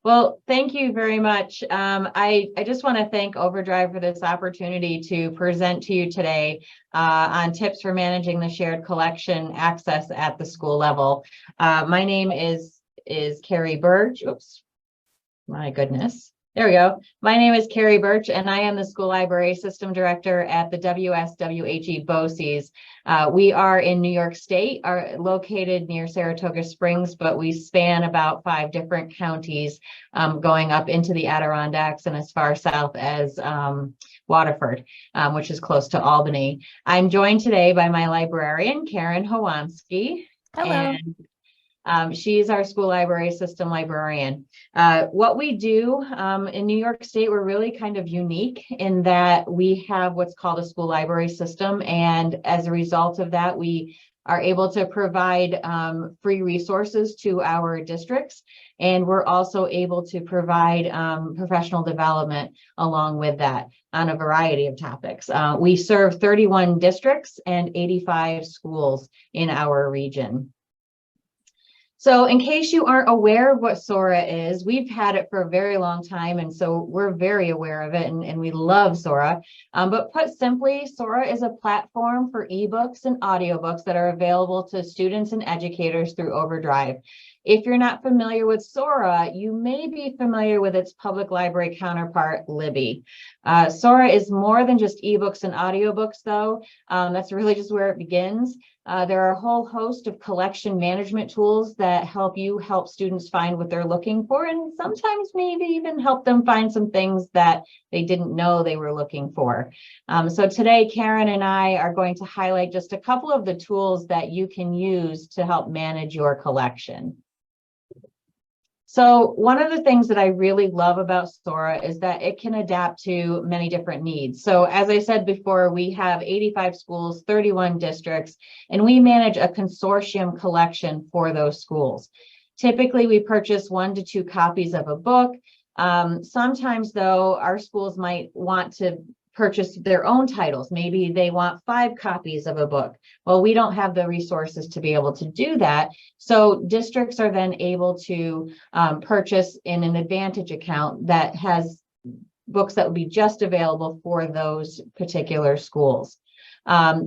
Well, thank you very much. I just want to thank Overdrive for this opportunity to present to you today on tips for managing the shared collection access at the school level. My name is Kerri Burch. Oops, my goodness. There we go. My name is Kerri Burch, and I am the School Library System Director at the WSWHE BOCES. We are in New York State, are located near Saratoga Springs, but we span about 5 different counties, going up into the Adirondacks and as far south as Waterford, which is close to Albany. I'm joined today by my librarian, Karin Howansky. Hello. And she's our school library system librarian. What we do in New York State, we're really kind of unique in that we have what's called a school library system. And as a result of that, we are able to provide free resources to our districts. And we're also able to provide professional development along with that on a variety of topics. We serve 31 districts and 85 schools in our region. So in case you aren't aware of what Sora is, we've had it for a very long time, and so we're very aware of it, and we love Sora. But put simply, Sora is a platform for ebooks and audiobooks that are available to students and educators through Overdrive. If you're not familiar with Sora, you may be familiar with its public library counterpart, Libby. Sora is more than just ebooks and audiobooks, though. That's really just where it begins. There are a whole host of collection management tools that help students find what they're looking for, and sometimes maybe even help them find some things that they didn't know they were looking for. So today, Karin and I are going to highlight just a couple of the tools that you can use to help manage your collection. So one of the things that I really love about Sora is that it can adapt to many different needs. So as I said before, we have 85 schools, 31 districts, and we manage a consortium collection for those schools. Typically, we purchase 1 to 2 copies of a book. Sometimes, though, our schools might want to purchase their own titles. Maybe they want 5 copies of a book. Well, we don't have the resources to be able to do that. So districts are then able to purchase in an Advantage account that has books that would be just available for those particular schools.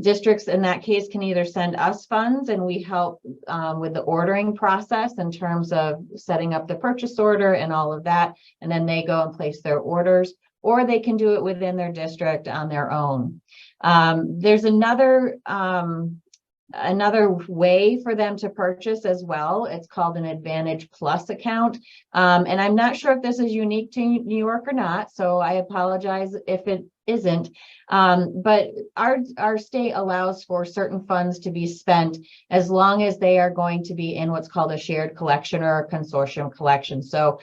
Districts in that case can either send us funds, and we help with the ordering process in terms of setting up the purchase order and all of that, and then they go and place their orders, or they can do it within their district on their own. There's another way for them to purchase as well. It's called an Advantage Plus account. And I'm not sure if this is unique to New York or not, so I apologize if it isn't. But our state allows for certain funds to be spent as long as they are going to be in what's called a shared collection or a consortium collection. So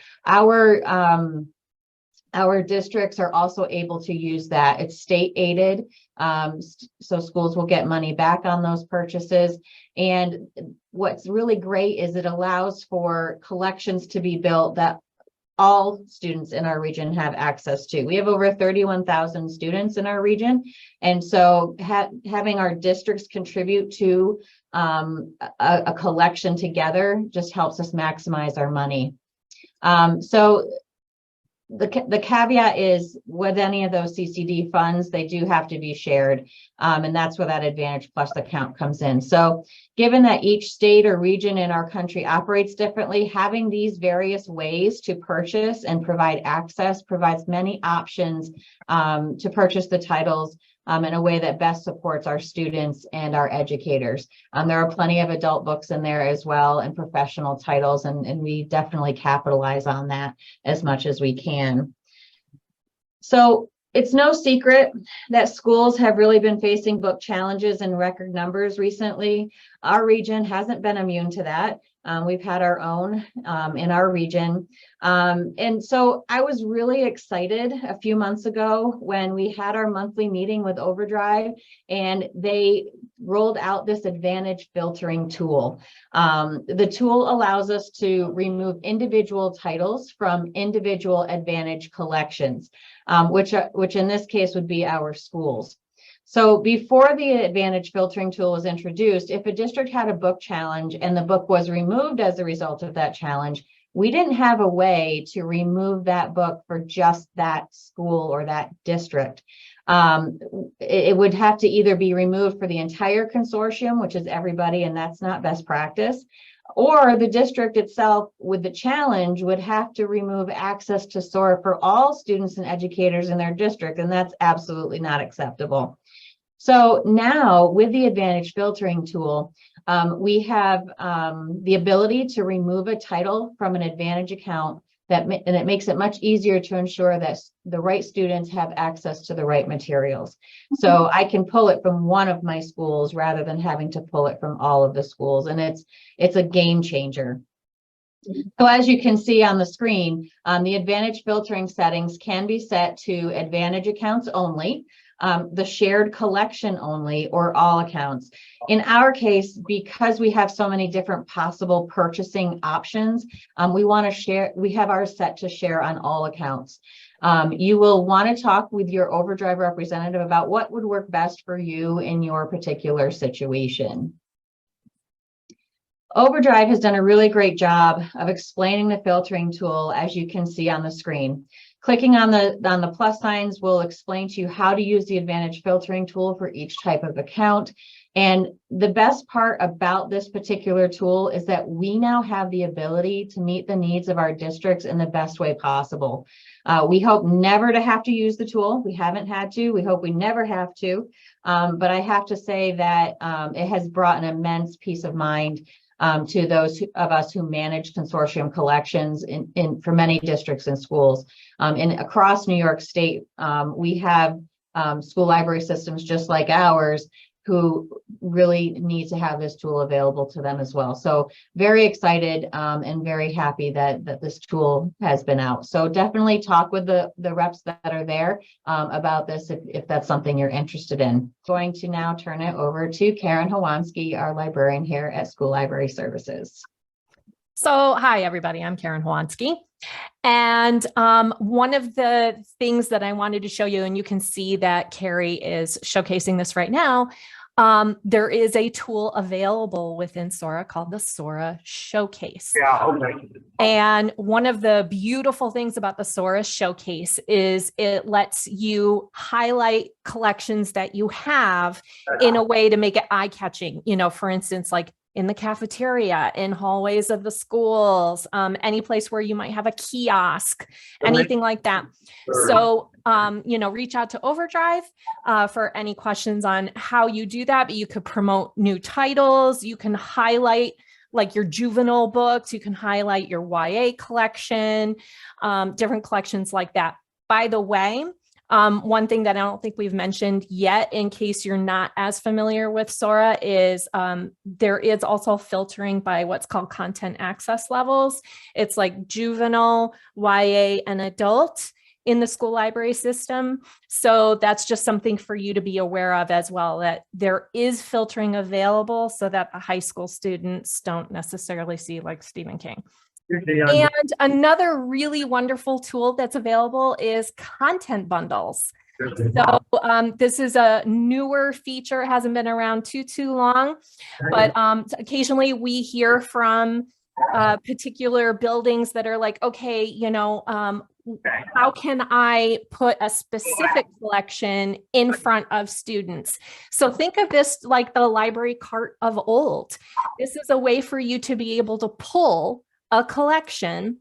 our districts are also able to use that. It's state aided, so schools will get money back on those purchases. And what's really great is it allows for collections to be built that all students in our region have access to. We have over 31,000 students in our region. And so having our districts contribute to a collection together just helps us maximize our money. So the caveat is with any of those CCD funds, they do have to be shared. And that's where that Advantage Plus account comes in. So given that each state or region in our country operates differently, having these various ways to purchase and provide access provides many options to purchase the titles in a way that best supports our students and our educators. There are plenty of adult books in there as well, and professional titles, and we definitely capitalize on that as much as we can. So it's no secret that schools have really been facing book challenges in record numbers recently. Our region hasn't been immune to that. We've had our own in our region. And so I was really excited a few months ago when we had our monthly meeting with Overdrive, and they rolled out this Advantage filtering tool. The tool allows us to remove individual titles from individual Advantage collections, which in this case would be our schools. So before the Advantage filtering tool was introduced, if a district had a book challenge and the book was removed as a result of that challenge, we didn't have a way to remove that book for just that school or that district. It would have to either be removed for the entire consortium, which is everybody, and that's not best practice, or the district itself with the challenge would have to remove access to Sora for all students and educators in their district, and that's absolutely not acceptable. So now with the Advantage filtering tool, we have the ability to remove a title from an Advantage account and it makes it much easier to ensure that the right students have access to the right materials. So I can pull it from one of my schools rather than having to pull it from all of the schools, and it's a game changer. So as you can see on the screen, the Advantage filtering settings can be set to Advantage accounts only, the shared collection only, or all accounts. In our case, because we have so many different possible purchasing options, we have ours set to share on all accounts. You will want to talk with your Overdrive representative about what would work best for you in your particular situation. Overdrive has done a really great job of explaining the filtering tool, as you can see on the screen. Clicking on the plus signs will explain to you how to use the Advantage filtering tool for each type of account. And the best part about this particular tool is that we now have the ability to meet the needs of our districts in the best way possible. We hope never to have to use the tool. We haven't had to. We hope we never have to. But I have to say that it has brought an immense peace of mind to those of us who manage consortium collections for many districts and schools. And across New York State, we have school library systems just like ours who really need to have this tool available to them as well. So very excited and very happy that this tool has been out. So definitely talk with the reps that are there about this if that's something you're interested in. Going to now turn it over to Karin Howansky, our librarian here at School Library Services. So hi, everybody. I'm Karin Howansky. And one of the things that I wanted to show you, and you can see that Kerri is showcasing this right now, there is a tool available within Sora called the Sora Showcase. Yeah, okay. And one of the beautiful things about the Sora Showcase is it lets you highlight collections that you have in a way to make it eye-catching. You know, for instance, like in the cafeteria, in hallways of the schools, any place where you might have a kiosk, anything like that. So, you know, reach out to Overdrive for any questions on how you do that, but you could promote new titles. You can highlight like your juvenile books. You can highlight your YA collection, different collections like that. By the way, one thing that I don't think we've mentioned yet, in case you're not as familiar with Sora, is there is also filtering by what's called content access levels. It's like juvenile, YA, and adult in the school library system. So that's just something for you to be aware of as well, that there is filtering available so that the high school students don't necessarily see like Stephen King. And another really wonderful tool that's available is content bundles. So this is a newer feature. It hasn't been around too long, but occasionally we hear from particular buildings that are like, okay, you know, how can I put a specific collection in front of students? So think of this like the library cart of old. This is a way for you to be able to pull a collection,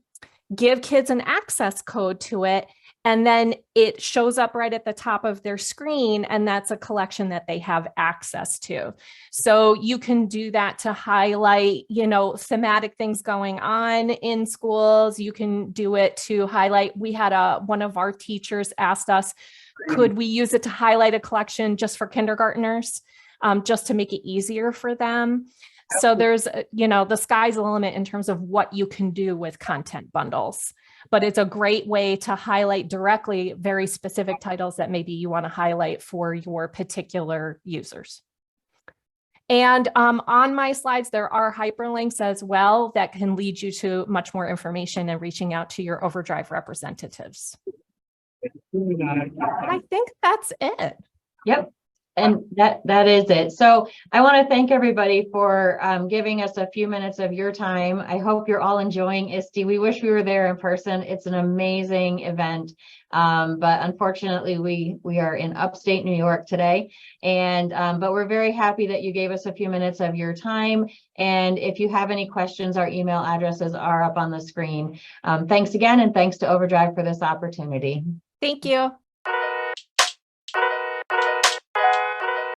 give kids an access code to it, and then it shows up right at the top of their screen, and that's a collection that they have access to. So you can do that to highlight, you know, thematic things going on in schools. You can do it to highlight. We had one of our teachers asked us, could we use it to highlight a collection just for kindergartners, just to make it easier for them? So there's, you know, the sky's the limit in terms of what you can do with content bundles, but it's a great way to highlight directly very specific titles that maybe you want to highlight for your particular users. And on my slides, there are hyperlinks as well that can lead you to much more information and reaching out to your Overdrive representatives. And I think that's it. Yep. And that is it. So I want to thank everybody for giving us a few minutes of your time. I hope you're all enjoying ISTE. We wish we were there in person. It's an amazing event. But unfortunately, we are in upstate New York today. And but we're very happy that you gave us a few minutes of your time. And if you have any questions, our email addresses are up on the screen. Thanks again, and thanks to Overdrive for this opportunity. Thank you.